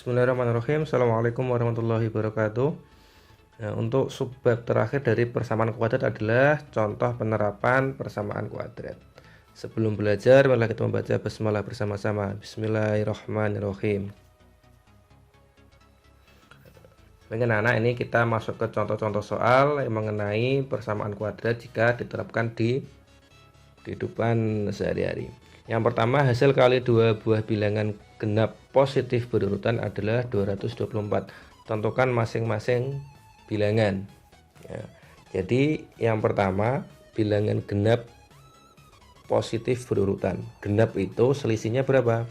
Bismillahirrahmanirrahim. Assalamualaikum warahmatullahi wabarakatuh. Nah, untuk subbab terakhir dari persamaan kuadrat adalah contoh penerapan persamaan kuadrat. Sebelum belajar, marilah kita membaca basmalah bersama-sama. Bismillahirrahmanirrahim. Baik anak-anak, ini kita masuk ke contoh-contoh soal yang mengenai persamaan kuadrat jika diterapkan di kehidupan sehari-hari. Yang pertama, hasil kali dua buah bilangan genap positif berurutan adalah 224. Tentukan masing-masing bilangan. Ya. Jadi yang pertama, bilangan genap positif berurutan. Genap itu selisihnya berapa?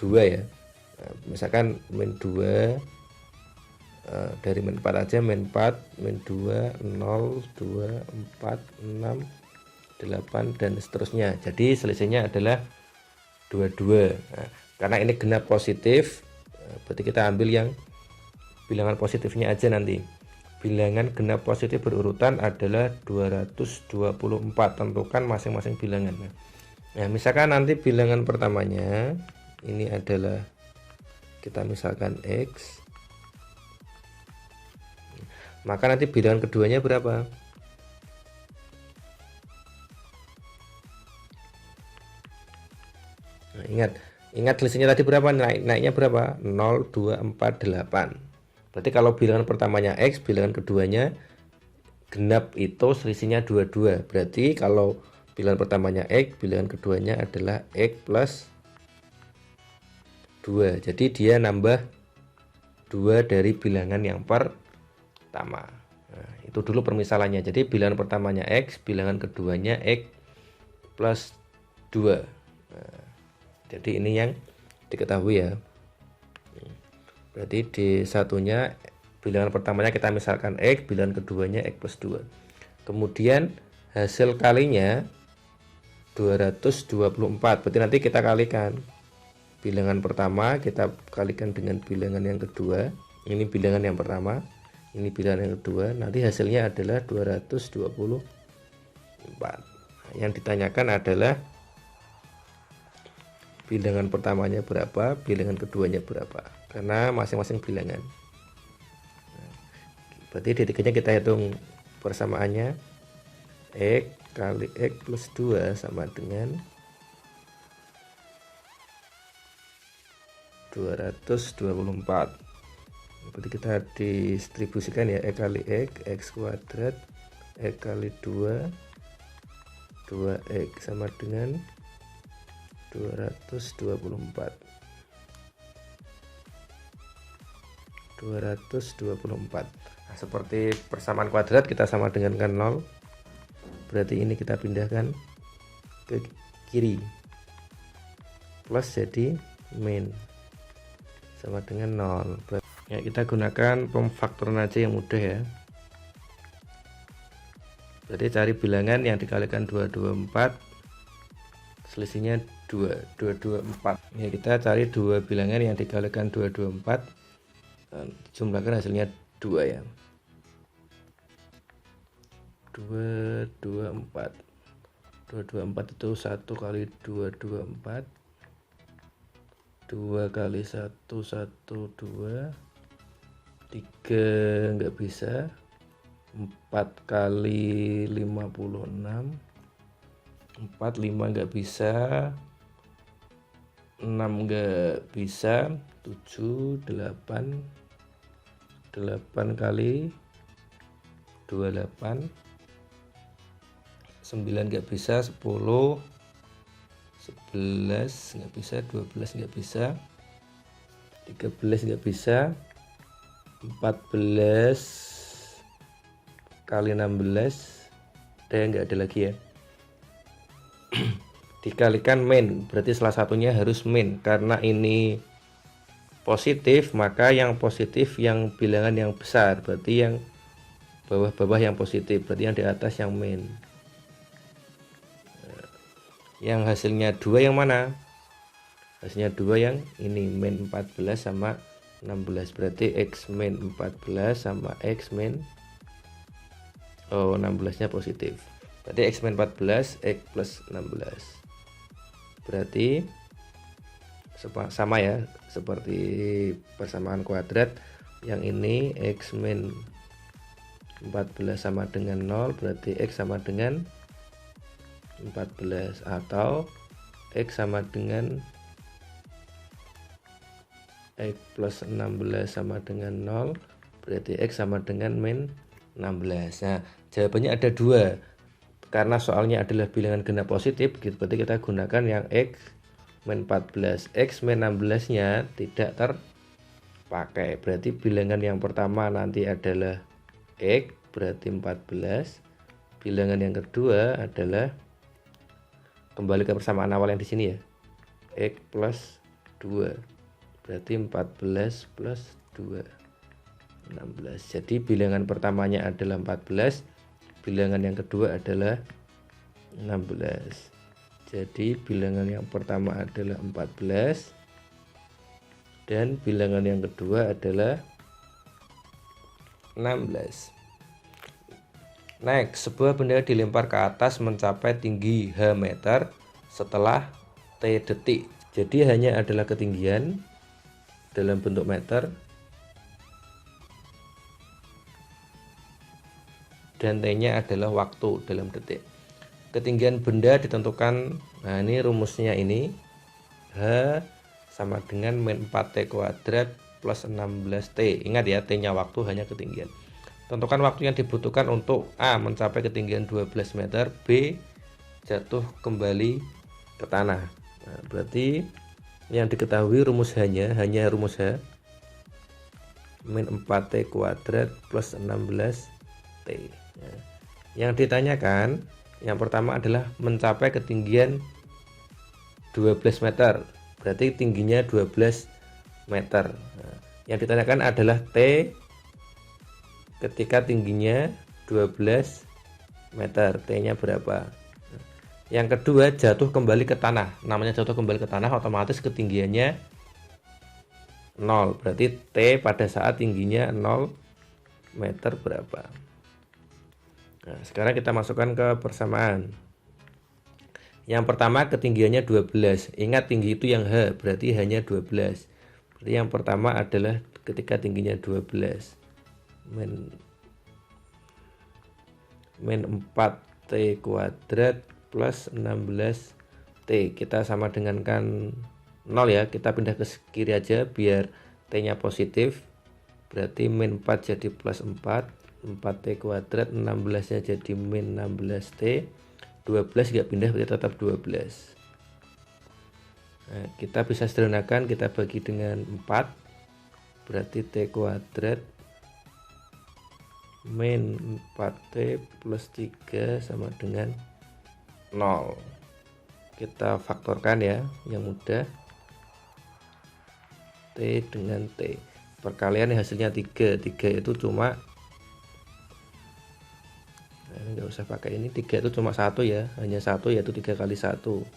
2 ya. Nah, misalkan min 2 dari min 4 aja, min 4, min 2, 0, 2, 4, 6, 8 dan seterusnya. Jadi selisihnya adalah 22. Nah, karena ini genap positif, berarti kita ambil yang bilangan positifnya aja nanti. Bilangan genap positif berurutan adalah 224. Tentukan masing-masing bilangan. Nah, misalkan nanti bilangan pertamanya ini adalah, kita misalkan X, maka nanti bilangan keduanya berapa? Nah, ingat selisihnya tadi berapa? Naiknya berapa? 0, 2, 4, 8. Berarti kalau bilangan pertamanya X, bilangan keduanya genap itu selisihnya 22. Berarti kalau bilangan pertamanya X, bilangan keduanya adalah X plus 2. Jadi dia nambah 2 dari bilangan yang pertama. Nah, itu dulu permisalannya. Jadi bilangan pertamanya X, bilangan keduanya X plus 2. Nah, jadi ini yang diketahui ya. Berarti di satunya bilangan pertamanya kita misalkan X, bilangan keduanya X plus 2. Kemudian hasil kalinya 224. Berarti nanti kita kalikan bilangan pertama, kita kalikan dengan bilangan yang kedua. Ini bilangan yang pertama, ini bilangan yang kedua. Nanti hasilnya adalah 224. Yang ditanyakan adalah bilangan pertamanya berapa, bilangan keduanya berapa, karena masing-masing bilangan. Berarti di tiganya kita hitung persamaannya. X kali X plus 2 sama dengan 224. Berarti kita distribusikan ya, X kali X, X kuadrat, X kali 2, 2X sama dengan 224. Nah, seperti persamaan kuadrat kita sama dengan kan 0. Berarti ini kita pindahkan ke kiri. Plus jadi min sama dengan 0. Ya, kita gunakan pemfaktoran aja yang mudah ya. Berarti cari bilangan yang dikalikan 224, selisihnya 224. Ya, kita cari dua bilangan yang dikalikan 224, jumlahkan hasilnya 2 ya. 224 itu 1 kali 224, 2 kali 1 1 2, 3 nggak bisa, 4 kali 56, 4, 5 nggak bisa, 6 nggak bisa, 7, 8, 8 kali 28, 9 nggak bisa, 10, 11 nggak bisa, 12 nggak bisa, 13 nggak bisa, 14 kali 16 nggak ada lagi ya. Dikalikan min, berarti salah satunya harus min. Karena ini positif, maka yang positif yang bilangan yang besar, berarti yang bawah-bawah yang positif, berarti yang di atas yang min. Yang hasilnya 2 yang mana? Hasilnya 2 yang ini, min 14 sama 16. Berarti X min 14 sama X min 16 nya positif. Berarti X min 14 X plus 16. Berarti sama ya, seperti persamaan kuadrat. Yang ini X min 14 sama dengan 0, berarti X sama dengan 14, atau X sama dengan X plus 16 sama dengan 0, berarti X sama dengan min 16. Nah, jawabannya ada dua. Karena soalnya adalah bilangan genap positif, gitu, berarti kita gunakan yang X min 14. X min 16 nya tidak terpakai, berarti bilangan yang pertama nanti adalah X, berarti 14. Bilangan yang kedua adalah, kembali ke persamaan awal yang di sini ya, X plus 2, berarti 14 plus 2, 16. Jadi bilangan pertamanya adalah 14, bilangan yang kedua adalah 16. Jadi bilangan yang pertama adalah 14 dan bilangan yang kedua adalah 16. Next, sebuah benda dilempar ke atas mencapai tinggi H meter setelah T detik. Jadi hanya adalah ketinggian dalam bentuk meter dan T-nya adalah waktu dalam detik. Ketinggian benda ditentukan, nah ini rumusnya ini, H sama dengan min 4T kuadrat plus 16T. Ingat ya, T-nya waktu, hanya ketinggian. Tentukan waktu yang dibutuhkan untuk A mencapai ketinggian 12 meter, B jatuh kembali ke tanah. Nah, berarti yang diketahui rumus hanya rumus H min 4T kuadrat plus 16T. Nah, yang ditanyakan yang pertama adalah mencapai ketinggian 12 meter, berarti tingginya 12 meter. Nah, yang ditanyakan adalah T ketika tingginya 12 meter, T-nya berapa. Yang kedua, jatuh kembali ke tanah. Namanya jatuh kembali ke tanah, otomatis ketinggiannya 0, berarti T pada saat tingginya 0 meter berapa. Nah, sekarang kita masukkan ke persamaan. Yang pertama ketinggiannya 12. Ingat tinggi itu yang H, berarti hanya 12. Berarti yang pertama adalah ketika tingginya 12 min 4T kuadrat plus 16T. Kita sama dengan kan 0 ya, kita pindah ke kiri aja biar T-nya positif. Berarti min 4 jadi plus 4, 4T kuadrat, 16 nya jadi min 16T, 12 nggak pindah berarti tetap 12. Nah, kita bisa sederhanakan, kita bagi dengan 4, berarti T kuadrat min 4T plus 3 sama dengan 0. Kita faktorkan ya, yang mudah, T dengan T. Perkalian hasilnya 3. 3 itu cuma, nah, nggak usah pakai ini, 3 itu cuma 1 ya, hanya 1, yaitu 3 kali 1.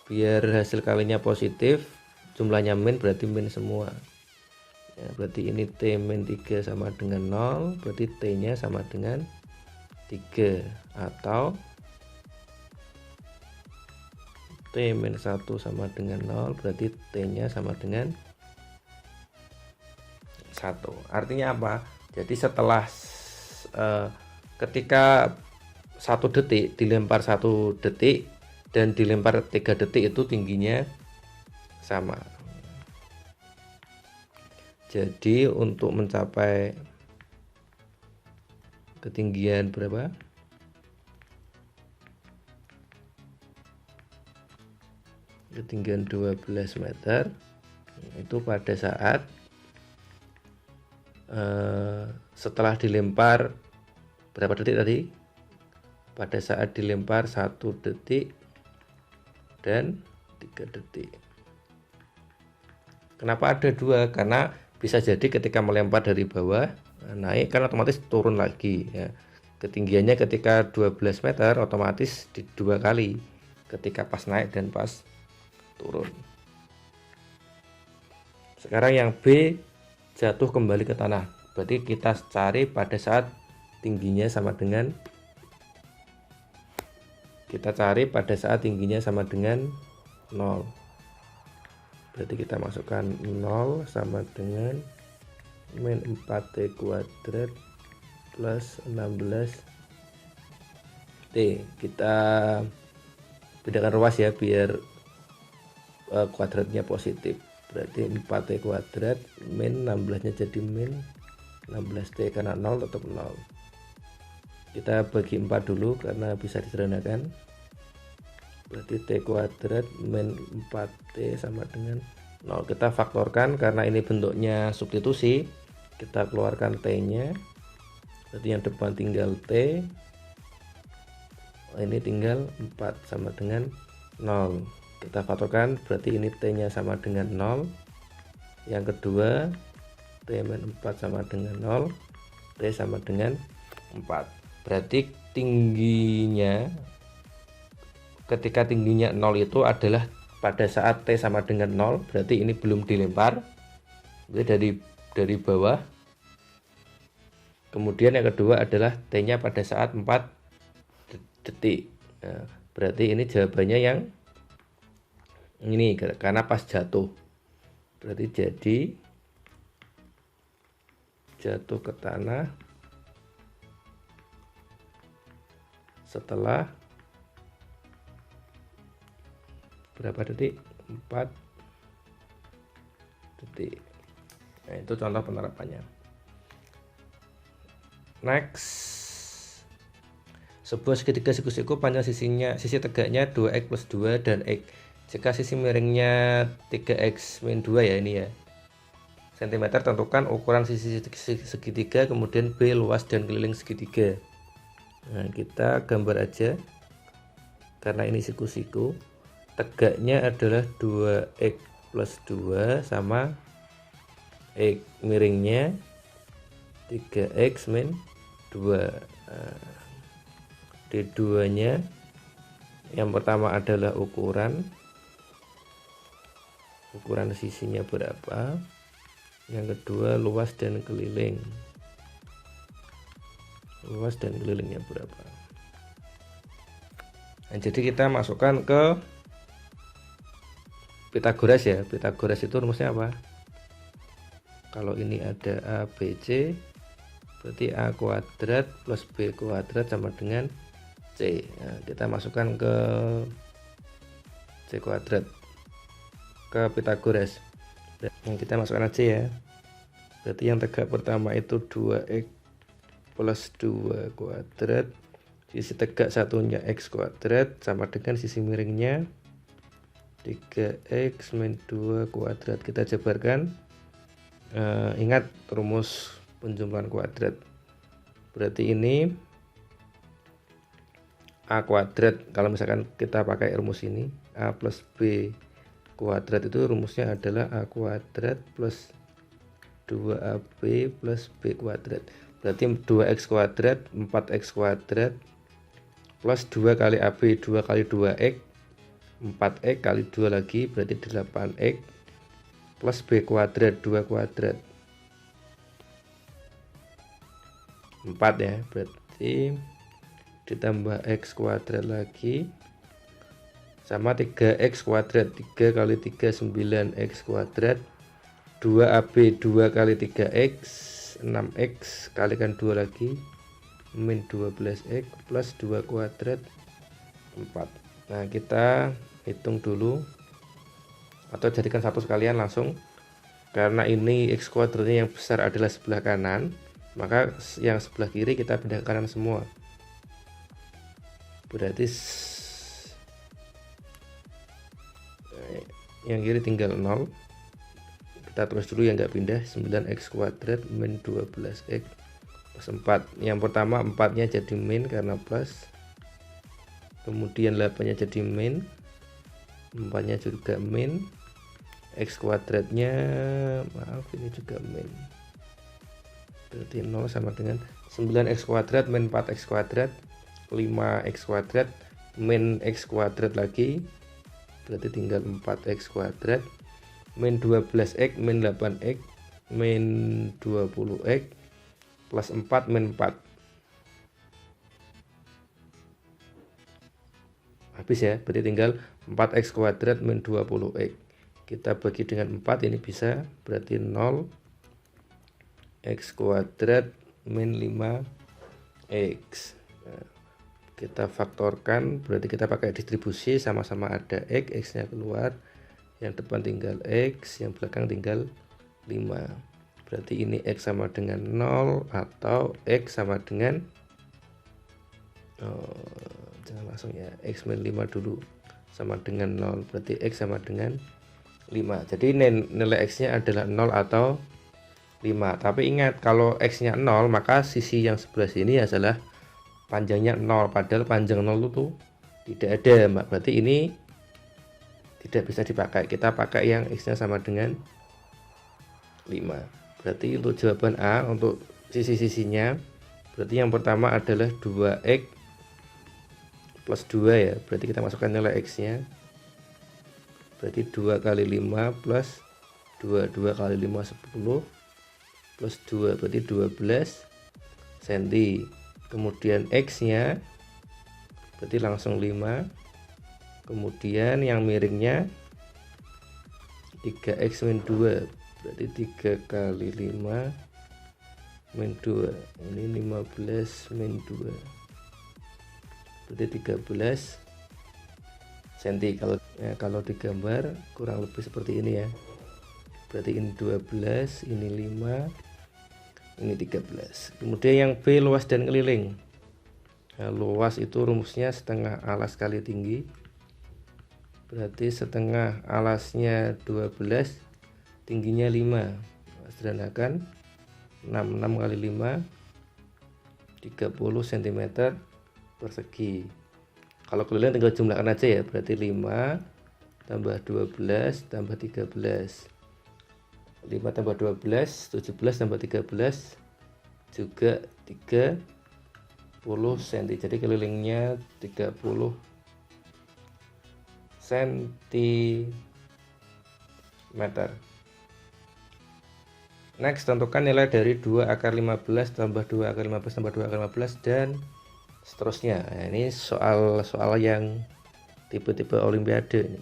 Biar hasil kalinya positif, jumlahnya min, berarti min semua. Ya, berarti ini T min 3 sama dengan 0, berarti T nya sama dengan 3, atau T min 1 sama dengan 0, berarti T nya sama dengan 1. Artinya apa? Jadi setelah ketika 1 detik dilempar 1 detik dan dilempar 3 detik itu tingginya sama. Jadi untuk mencapai ketinggian berapa? Ketinggian 12 meter itu pada saat setelah dilempar berapa detik tadi? Pada saat dilempar 1 detik dan 3 detik. Kenapa ada 2? Karena bisa jadi ketika melempar dari bawah naik kan otomatis turun lagi ya. Ketinggiannya ketika 12 meter otomatis di 2 kali, ketika pas naik dan pas turun. Sekarang yang B, jatuh kembali ke tanah. Berarti kita cari pada saat tingginya sama dengan, kita cari pada saat tingginya sama dengan 0. Berarti kita masukkan 0 sama dengan min 4t kuadrat plus 16t. Kita bedakan ruas ya biar kuadratnya positif. Berarti 4t kuadrat min 16 nya jadi min 16t, karena 0 tetap 0. Kita bagi 4 dulu karena bisa disederhanakan. Berarti t kuadrat min 4t sama dengan 0. Kita faktorkan karena ini bentuknya substitusi. Kita keluarkan t nya. Berarti yang depan tinggal t, ini tinggal 4 sama dengan 0. Kita faktorkan berarti ini t nya sama dengan 0. Yang kedua t min 4 sama dengan 0, t sama dengan 4. Berarti tingginya, ketika tingginya 0 itu adalah pada saat t sama dengan 0, berarti ini belum dilempar, berarti dari bawah. Kemudian yang kedua adalah t nya pada saat 4 detik. Nah, berarti ini jawabannya yang ini karena pas jatuh. Berarti jadi jatuh ke tanah setelah berapa detik? 4 detik. Nah, itu contoh penerapannya. Next. Sebuah segitiga siku-siku panjang sisi tegaknya 2x plus 2 dan x. Jika sisi miringnya 3x min 2 ya ini ya. cm, tentukan ukuran sisi segitiga, kemudian B luas dan keliling segitiga. Nah, kita gambar aja. Karena ini siku-siku, tegaknya adalah 2x plus 2 sama x, miringnya 3x min 2. Nah, D2 nya yang pertama adalah ukuran sisinya berapa, yang kedua luas dan kelilingnya berapa. Nah, jadi kita masukkan ke Pitagoras ya. Pitagoras itu rumusnya apa? Kalau ini ada A, B, C, berarti A kuadrat plus B kuadrat sama dengan C. Nah, kita masukkan ke C kuadrat, ke Pitagoras. Yang kita masukkan aja ya. Berarti yang tegak pertama itu 2x plus 2 kuadrat, sisi tegak satunya x kuadrat sama dengan sisi miringnya 3x min 2 kuadrat. Kita jabarkan. Ingat rumus penjumlahan kuadrat. Berarti ini A kuadrat, kalau misalkan kita pakai rumus ini, A plus B kuadrat itu rumusnya adalah A kuadrat plus 2AB plus B kuadrat. Berarti 2x kuadrat 4x kuadrat plus 2 kali AB 2 kali 2x 4x kali 2 lagi berarti 8x plus B kuadrat 2 kuadrat 4 ya, berarti ditambah x kuadrat lagi sama 3x kuadrat, 3 kali 3 9x kuadrat, 2AB 2 kali 3x 6x kalikan 2 lagi min 12x plus 2 kuadrat 4. Nah, kita hitung dulu atau jadikan satu sekalian langsung. Karena ini x kuadratnya yang besar adalah sebelah kanan, maka yang sebelah kiri kita pindah ke kanan semua. Berarti yang kiri tinggal 0. Kita tulis dulu yang nggak pindah, 9x kuadrat min 12x plus 4. Yang pertama 4 nya jadi min karena plus, kemudian 8 nya jadi min, 4 nya juga min, x kuadratnya maaf ini juga min, berarti 0 sama dengan 9x kuadrat min 4x kuadrat 5x kuadrat min x kuadrat lagi, berarti tinggal 4x kuadrat min 12x min 8x min 20x plus 4 min 4. Habis ya, berarti tinggal 4x kuadrat min 20x. kita bagi dengan 4, ini bisa berarti 0 x kuadrat min 5x. Nah, kita faktorkan, berarti kita pakai distribusi, sama-sama ada x nya keluar, yang depan tinggal x, yang belakang tinggal 5. Berarti ini x sama dengan 0 atau x sama dengan jangan langsung ya, x min 5 dulu, sama dengan 0, berarti x sama dengan 5. Jadi nilai x nya adalah 0 atau 5. Tapi ingat, kalau x nya 0 maka sisi yang sebelah sini adalah panjangnya 0, padahal panjang 0 itu tidak ada, Mbak. Berarti ini tidak bisa dipakai, kita pakai yang x nya sama dengan 5. Berarti untuk jawaban A, untuk sisi-sisinya, berarti yang pertama adalah 2x plus 2 ya, berarti kita masukkan nilai x nya, berarti 2 kali 5 plus 2 kali 5 10 plus 2, berarti 12 cm. Kemudian x nya berarti langsung 5, kemudian yang miringnya 3x min 2, berarti 3 kali 5 min 2, ini 15 min 2, berarti 13 cm. Kalau digambar kurang lebih seperti ini ya, berarti ini 12, ini 5, ini 13. Kemudian yang B, luas dan keliling. Nah, luas itu rumusnya setengah alas kali tinggi, berarti setengah alasnya 12, tingginya 5. Sederhanakan, 66 kali 5 30 cm persegi. Kalau keliling tinggal jumlahkan aja ya, berarti 5 tambah 12 tambah 13, 5 tambah 12 17 tambah 13 juga 30 cm. Jadi kelilingnya 30 cm. Next, tentukan nilai dari 2 akar 15 tambah 2 akar 15 tambah 2 akar 15 dan seterusnya. Nah, ini soal yang tipe-tipe olimpiade ini.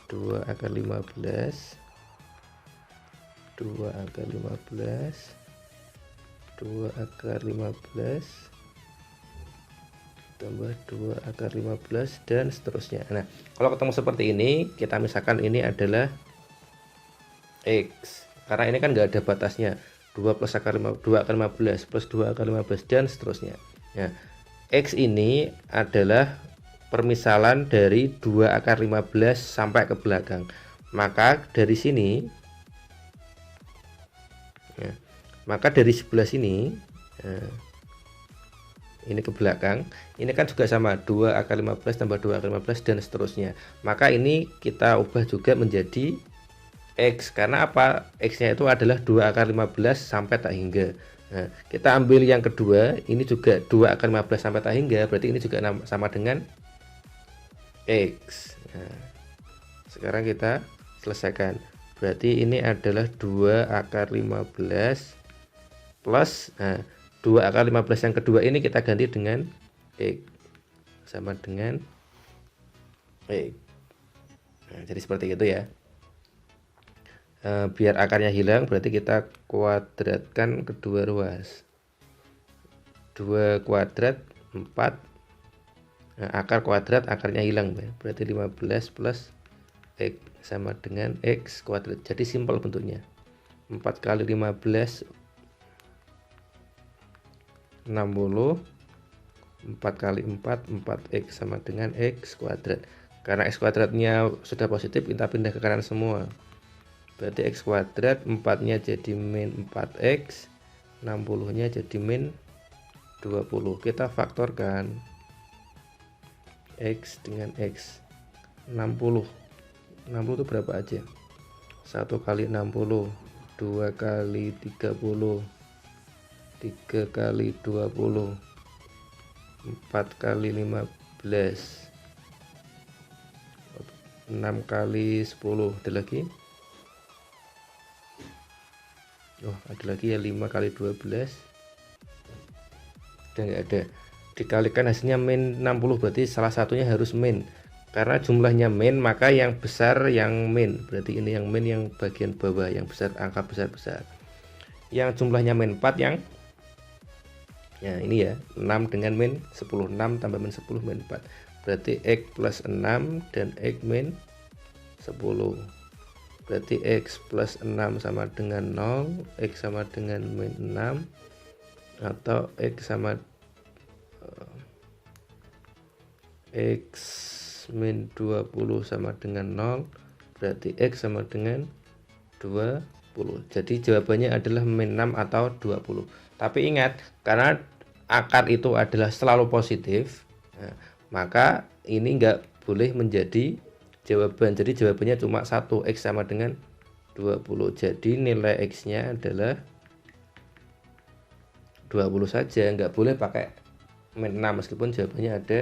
2 akar 15, 2 akar 15, 2 akar 15 tambah 2 akar 15 dan seterusnya. Nah, kalau ketemu seperti ini, kita misalkan ini adalah x, karena ini kan nggak ada batasnya. 2 plus akar 5, 2 akar 15 plus 2 akar 15 dan seterusnya. Nah, x ini adalah permisalan dari 2 akar 15 sampai ke belakang. Maka dari sini ya, maka dari sebelah sini ini ke belakang, ini kan juga sama, 2 akar 15 tambah 2 akar 15 dan seterusnya. Maka ini kita ubah juga menjadi x, karena apa? X nya itu adalah 2 akar 15 sampai tak hingga. Nah, kita ambil yang kedua, ini juga 2 akar 15 sampai tak hingga, berarti ini juga sama dengan x. Nah, sekarang kita selesaikan, berarti ini adalah 2 akar 15 plus 2 akar 15 yang kedua ini kita ganti dengan x, sama dengan x. Nah, jadi seperti itu ya. Biar akarnya hilang, berarti kita kuadratkan kedua ruas. 2 kuadrat 4. Nah, akar kuadrat, akarnya hilang ya. Berarti 15 plus x sama dengan x kuadrat. Jadi simpel bentuknya. 4 kali 15 60, 4 kali 4 4x sama dengan x kuadrat. Karena x kuadratnya sudah positif, kita pindah ke kanan semua. Berarti x kuadrat, 4 nya jadi min 4x, 60 nya jadi min 20. Kita faktorkan x dengan x. 60 itu berapa aja? 1 kali 60, 2 kali 30, 3 kali 20, 4 kali 15, 6 kali 10. Ada lagi? Oh, ada lagi ya, 5 kali 12. Udah nggak ada. Dikalikan hasilnya min 60, berarti salah satunya harus min. Karena jumlahnya min, maka yang besar yang min. Berarti ini yang min, yang bagian bawah, yang besar, angka besar-besar. Yang jumlahnya min 4 yang ya ini ya, 6 dengan min 10. 6 tambah min 10 min 4. Berarti X plus 6 dan X min 10. Berarti X plus 6 sama dengan 0, X sama dengan min 6, atau X sama X min 20 sama dengan 0, berarti X sama dengan 20. Jadi jawabannya adalah min 6 atau 20. Tapi ingat, karena akar itu adalah selalu positif, maka ini enggak boleh menjadi jawaban. Jadi jawabannya cuma 1, X sama dengan 20. Jadi nilai X nya adalah 20 saja, enggak boleh pakai min 6 meskipun jawabannya ada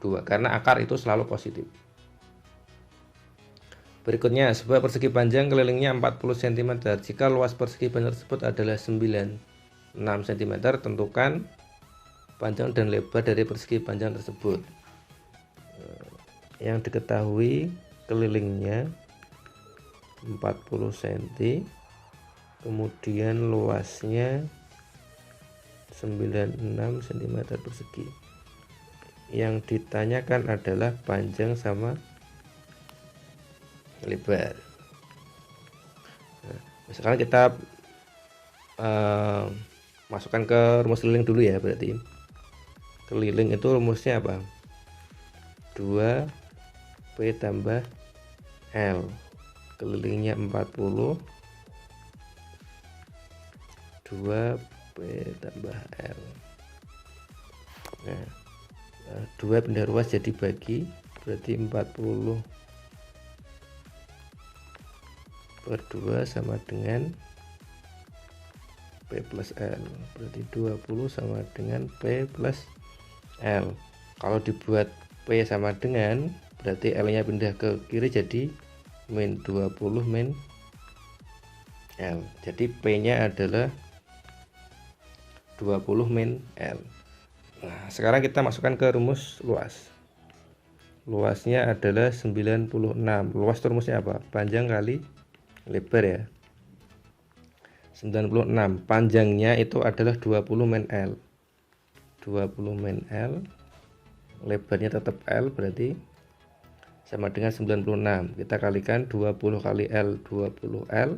2, karena akar itu selalu positif. Berikutnya, sebuah persegi panjang kelilingnya 40 cm. Jika luas persegi panjang tersebut adalah 96 cm, tentukan panjang dan lebar dari persegi panjang tersebut. Yang diketahui kelilingnya 40 cm, kemudian luasnya 96 cm persegi. Yang ditanyakan adalah panjang sama lebar. Nah, misalkan kita masukkan ke rumus keliling dulu ya. Berarti keliling itu rumusnya apa? 2P tambah L. Kelilingnya 40, 2P tambah L. Nah, 2 pindah ruas jadi bagi, berarti 40 per 2 sama dengan P plus L. Berarti 20 sama dengan P plus L. Kalau dibuat P sama dengan, berarti L nya pindah ke kiri jadi min 20 min L. Jadi P nya adalah 20 min L. Nah, sekarang kita masukkan ke rumus luas. Luasnya adalah 96. Luas itu rumusnya apa? Panjang kali lebar ya. 96. Panjangnya itu adalah 20 min L. 20 min L. Lebarnya tetap L, berarti sama dengan 96. Kita kalikan 20 kali L, 20L.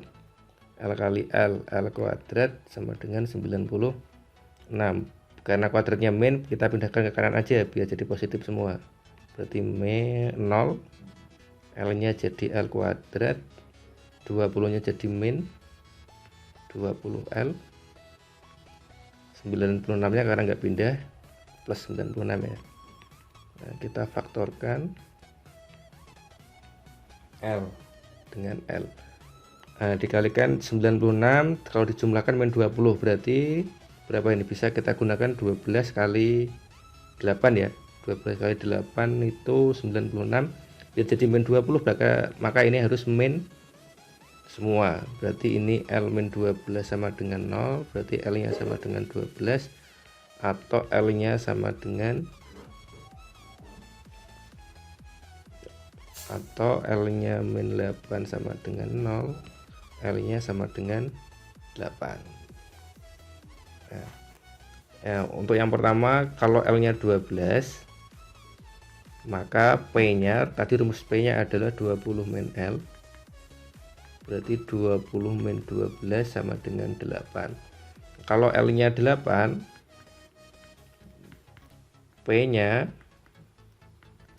L kali L, L kuadrat sama dengan 96. Karena kuadratnya min, kita pindahkan ke kanan aja biar jadi positif semua. Berarti min 0, L nya jadi L kuadrat, 20 nya jadi min 20L, 96 nya karena nggak pindah plus 96 ya. Nah, kita faktorkan L dengan L. Nah, dikalikan 96, kalau dijumlahkan min 20 berarti berapa ini? Bisa kita gunakan 12 kali 8 ya. 12 kali 8 itu 96. Biar jadi min 20 maka ini harus min semua. Berarti ini L min 12 sama dengan 0. Berarti L nya sama dengan 12. Atau L nya sama dengan min 8 sama dengan 0. L nya sama dengan 8. Nah, ya, untuk yang pertama, kalau L nya 12, maka P nya, tadi rumus P nya adalah 20 min L, berarti 20 min 12 sama dengan 8. Kalau L nya 8, P nya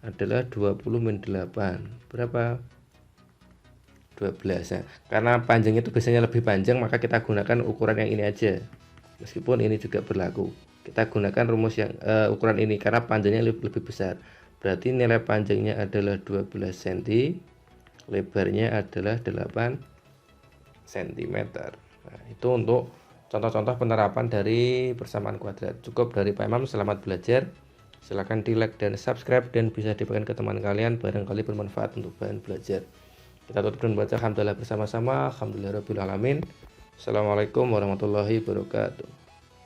adalah 20 min 8, berapa? 12 ya. Karena panjang itu biasanya lebih panjang, maka kita gunakan ukuran yang ini aja. Meskipun ini juga berlaku, kita gunakan rumus yang ukuran ini karena panjangnya lebih besar. Berarti nilai panjangnya adalah 12 cm, lebarnya adalah 8 cm. Nah, itu untuk contoh-contoh penerapan dari persamaan kuadrat. Cukup dari Pak Imam, selamat belajar. Silahkan di like dan subscribe dan bisa dibagikan ke teman kalian, barangkali bermanfaat untuk bahan belajar. Kita tutup dan baca alhamdulillah bersama-sama. Alhamdulillahirabbil alamin. Assalamualaikum warahmatullahi wabarakatuh.